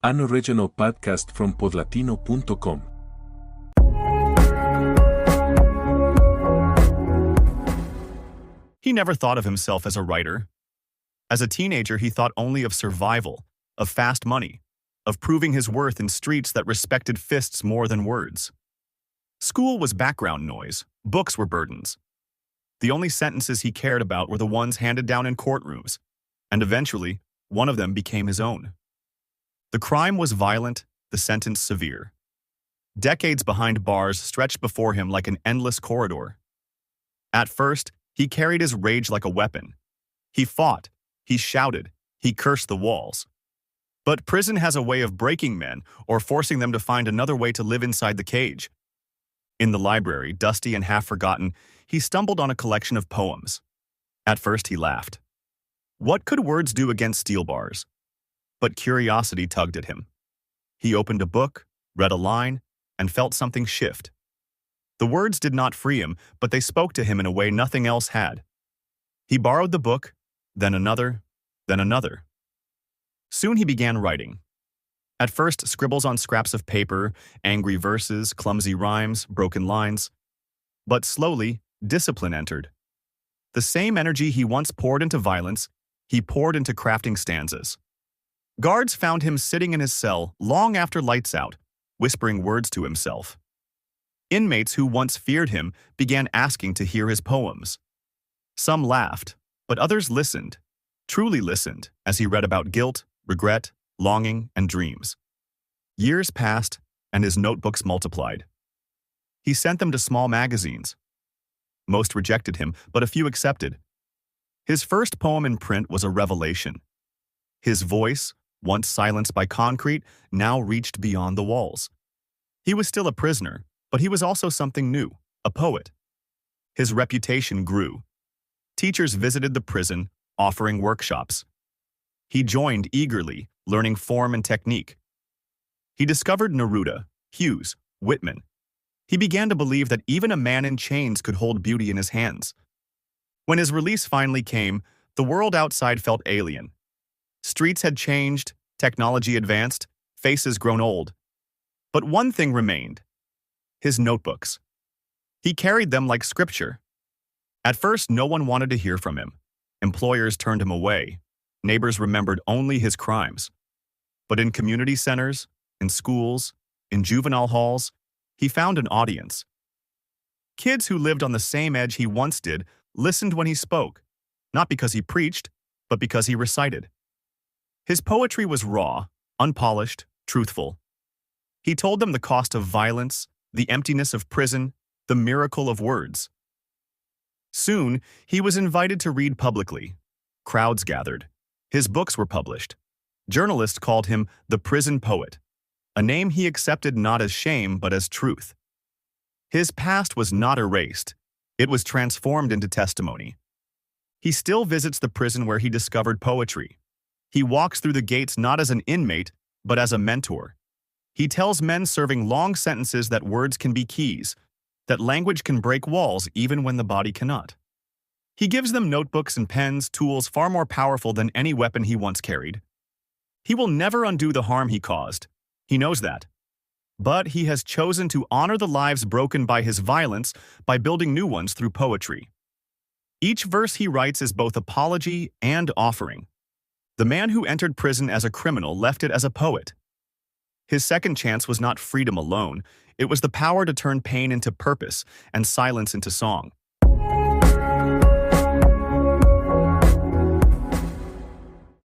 An original podcast from podlatino.com. He never thought of himself as a writer. As a teenager, he thought only of survival, of fast money, of proving his worth in streets that respected fists more than words. School was background noise, books were burdens. The only sentences he cared about were the ones handed down in courtrooms, and eventually, one of them became his own. The crime was violent, the sentence severe. Decades behind bars stretched before him like an endless corridor. At first, he carried his rage like a weapon. He fought, he shouted, he cursed the walls. But prison has a way of breaking men or forcing them to find another way to live inside the cage. In the library, dusty and half-forgotten, he stumbled on a collection of poems. At first, he laughed. What could words do against steel bars? But curiosity tugged at him. He opened a book, read a line, and felt something shift. The words did not free him, but they spoke to him in a way nothing else had. He borrowed the book, then another, then another. Soon he began writing. At first, scribbles on scraps of paper, angry verses, clumsy rhymes, broken lines. But slowly, discipline entered. The same energy he once poured into violence, he poured into crafting stanzas. Guards found him sitting in his cell long after lights out, whispering words to himself. Inmates who once feared him began asking to hear his poems. Some laughed, but others listened, truly listened, as he read about guilt, regret, longing, and dreams. Years passed, and his notebooks multiplied. He sent them to small magazines. Most rejected him, but a few accepted. His first poem in print was a revelation. His voice, once silenced by concrete, now reached beyond the walls. He was still a prisoner, but he was also something new, a poet. His reputation grew. Teachers visited the prison, offering workshops. He joined eagerly, learning form and technique. He discovered Neruda, Hughes, Whitman. He began to believe that even a man in chains could hold beauty in his hands. When his release finally came, the world outside felt alien. Streets had changed, technology advanced, faces grown old. But one thing remained: his notebooks. He carried them like scripture. At first, no one wanted to hear from him. Employers turned him away. Neighbors remembered only his crimes. But in community centers, in schools, in juvenile halls, he found an audience. Kids who lived on the same edge he once did listened when he spoke, not because he preached, but because he recited. His poetry was raw, unpolished, truthful. He told them the cost of violence, the emptiness of prison, the miracle of words. Soon, he was invited to read publicly. Crowds gathered. His books were published. Journalists called him the prison poet, a name he accepted not as shame but as truth. His past was not erased. It was transformed into testimony. He still visits the prison where he discovered poetry. He walks through the gates not as an inmate, but as a mentor. He tells men serving long sentences that words can be keys, that language can break walls even when the body cannot. He gives them notebooks and pens, tools far more powerful than any weapon he once carried. He will never undo the harm he caused. He knows that. But he has chosen to honor the lives broken by his violence by building new ones through poetry. Each verse he writes is both apology and offering. The man who entered prison as a criminal left it as a poet. His second chance was not freedom alone. It was the power to turn pain into purpose and silence into song.